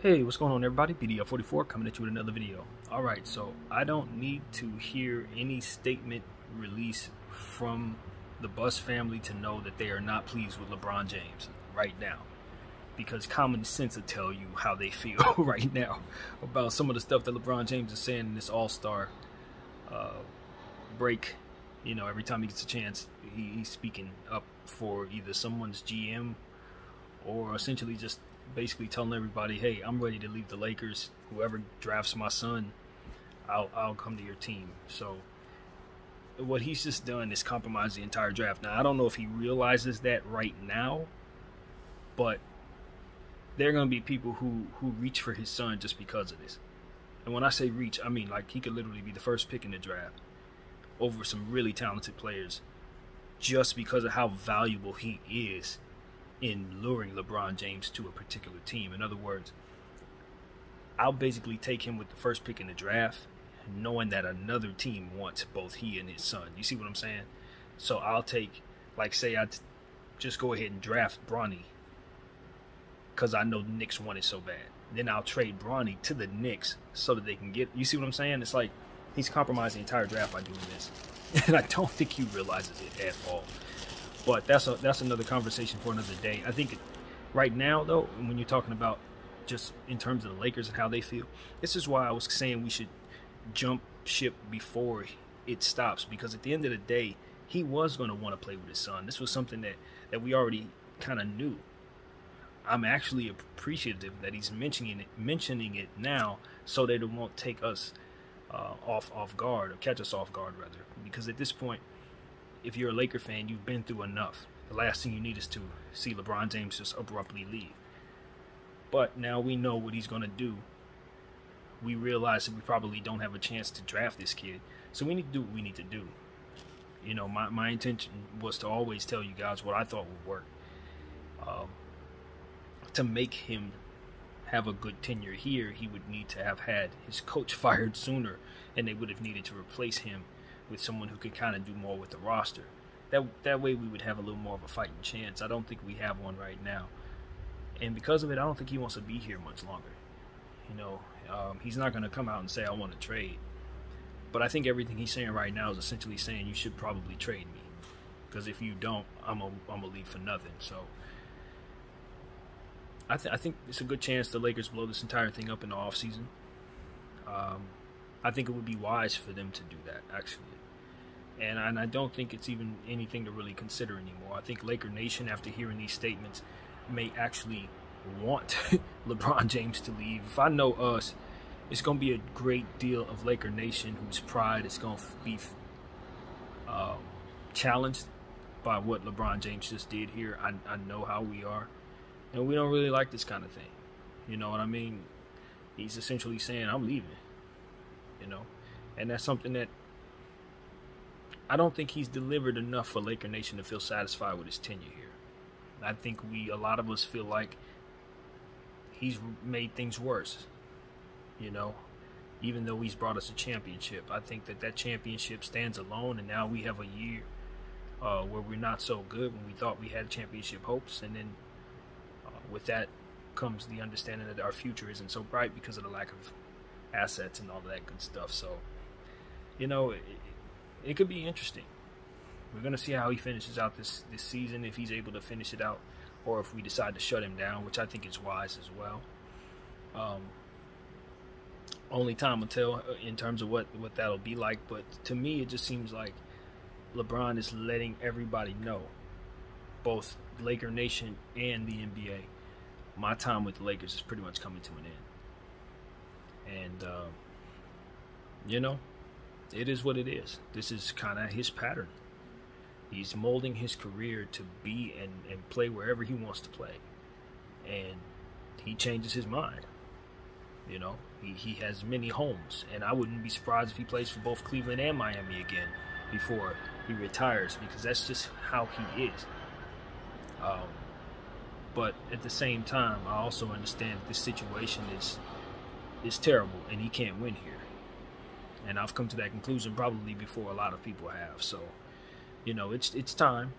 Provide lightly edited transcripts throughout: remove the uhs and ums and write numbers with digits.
Hey, what's going on everybody? BDF44 coming at you with another video. Alright, so I don't need to hear any statement released from the Bus family to know that they are not pleased with LeBron James right now. Because common sense will tell you how they feel right now about some of the stuff that LeBron James is saying in this All-Star break. You know, every time he gets a chance, he's speaking up for either someone's GM or essentially just basically telling everybody, hey, I'm ready to leave the Lakers. Whoever drafts my son, I'll come to your team. So what he's just done is compromise the entire draft. Now, I don't know if he realizes that right now, but there are going to be people who reach for his son just because of this. And when I say reach, I mean like he could literally be the first pick in the draft over some really talented players just because of how valuable he is in luring LeBron James to a particular team. In other words, I'll basically take him with the first pick in the draft, knowing that another team wants both he and his son. You see what I'm saying? So I'll take, like, say I just go ahead and draft Bronny because I know the Knicks want it so bad. Then I'll trade Bronny to the Knicks so that they can get. You see what I'm saying? It's like he's compromising the entire draft by doing this, and I don't think he realizes it at all. But that's another conversation for another day. I think right now, though, when you're talking about just in terms of the Lakers and how they feel, this is why I was saying we should jump ship before it stops. Because at the end of the day, he was going to want to play with his son. This was something that we already kind of knew. I'm actually appreciative that he's mentioning it now so that it won't take us off guard, or catch us off guard, rather. Because at this point, if you're a Laker fan, you've been through enough. The last thing you need is to see LeBron James just abruptly leave. But now we know what he's going to do. We realize that we probably don't have a chance to draft this kid. So we need to do what we need to do. You know, my intention was to always tell you guys what I thought would work. To make him have a good tenure here, he would need to have had his coach fired sooner, and they would have needed to replace him with someone who could kind of do more with the roster. That way we would have a little more of a fighting chance. I don't think we have one right now. And because of it, I don't think he wants to be here much longer. You know, he's not going to come out and say, I want to trade. But I think everything he's saying right now is essentially saying you should probably trade me. Because if you don't, I'm gonna leave for nothing. So I think it's a good chance the Lakers blow this entire thing up in the offseason. I think it would be wise for them to do that, actually. And I don't think it's even anything to really consider anymore. I think Laker Nation, after hearing these statements, may actually want LeBron James to leave. If I know us, it's going to be a great deal of Laker Nation whose pride is going to be challenged by what LeBron James just did here. I know how we are. And we don't really like this kind of thing. You know what I mean? He's essentially saying, I'm leaving. You know? And that's something that I don't think he's delivered enough for Laker Nation to feel satisfied with his tenure here. I think a lot of us feel like he's made things worse. You know? Even though he's brought us a championship. I think that championship stands alone, and now we have a year where we're not so good when we thought we had championship hopes, and then with that comes the understanding that our future isn't so bright because of the lack of assets and all of that good stuff. So, you know, it could be interesting. We're going to see how he finishes out this season, if he's able to finish it out, or if we decide to shut him down, which I think is wise as well. Only time will tell in terms of what that'll be like, but to me it just seems like LeBron is letting everybody know, both Laker Nation and the NBA, my time with the Lakers is pretty much coming to an end. And, you know, it is what it is. This is kind of his pattern. He's molding his career to be and play wherever he wants to play. And he changes his mind. You know, he has many homes. And I wouldn't be surprised if he plays for both Cleveland and Miami again before he retires, because that's just how he is. But at the same time, I also understand that this situation is terrible and he can't win here. And I've come to that conclusion probably before a lot of people have. So, you know, it's time.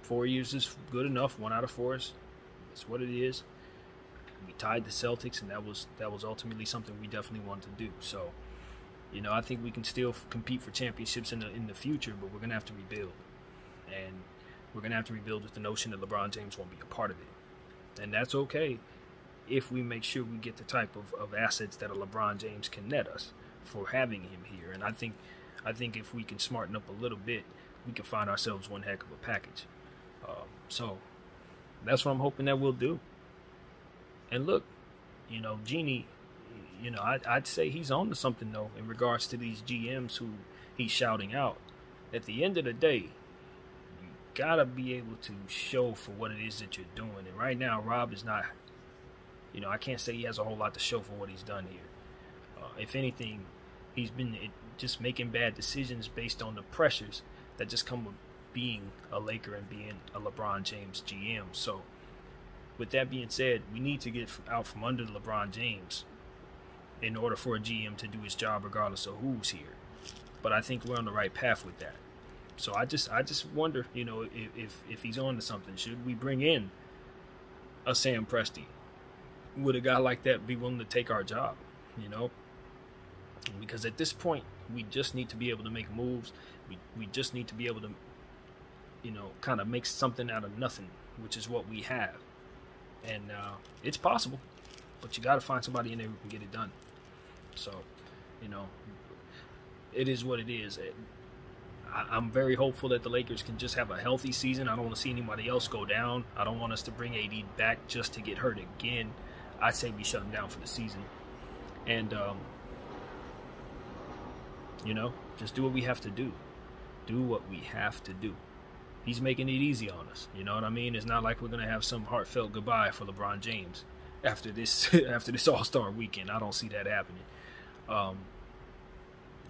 4 years is good enough. 1 out of 4 is what it is. We tied the Celtics, and that was ultimately something we definitely wanted to do. So, you know, I think we can still compete for championships in the future, but we're gonna have to rebuild, and we're gonna have to rebuild with the notion that LeBron James won't be a part of it, and that's okay if we make sure we get the type of assets that a LeBron James can net us for having him here. And I think if we can smarten up a little bit, we can find ourselves one heck of a package. So that's what I'm hoping that we'll do. And look, you know, Genie, you know, I'd say he's on to something, though, in regards to these GMs who he's shouting out. At the end of the day, you gotta be able to show for what it is that you're doing. And right now, Rob is not, you know, I can't say he has a whole lot to show for what he's done here. If anything, he's been just making bad decisions based on the pressures that just come with being a Laker and being a LeBron James GM. So, with that being said, we need to get out from under LeBron James in order for a GM to do his job regardless of who's here. But I think we're on the right path with that. So I just wonder, you know, if he's on to something. Should we bring in a Sam Presti? Would a guy like that be willing to take our job, you know? Because at this point, we just need to be able to make moves. We just need to be able to, you know, kind of make something out of nothing, which is what we have. And it's possible, but you got to find somebody in there who can get it done. So, you know, it is what it is. I'm very hopeful that the Lakers can just have a healthy season. I don't want to see anybody else go down. I don't want us to bring AD back just to get hurt again. I'd say we shut him down for the season. And, you know, just do what we have to do. Do what we have to do. He's making it easy on us. You know what I mean? It's not like we're going to have some heartfelt goodbye for LeBron James after this All-Star weekend. I don't see that happening.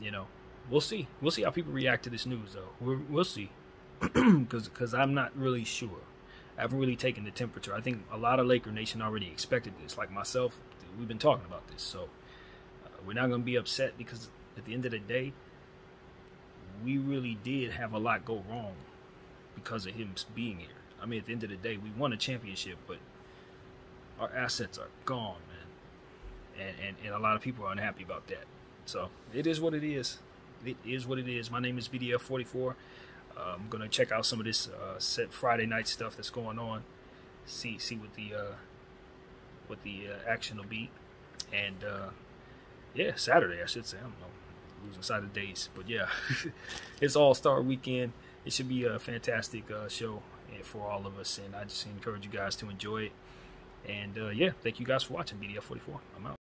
You know, we'll see. We'll see how people react to this news, though. We'll see. Because I'm not really sure. I haven't really taken the temperature. I think a lot of Laker Nation already expected this. Like myself, we've been talking about this. So we're not going to be upset because at the end of the day, we really did have a lot go wrong because of him being here. I mean, at the end of the day, we won a championship, but our assets are gone, man. And a lot of people are unhappy about that. So it is what it is. It is what it is. My name is BDF44. I'm gonna check out some of this set Friday night stuff that's going on. See what the action will be, and yeah, Saturday I should say. I don't know, losing sight of days, but yeah, it's All-Star Weekend. It should be a fantastic show for all of us, and I just encourage you guys to enjoy it. And yeah, thank you guys for watching BDF44. I'm out.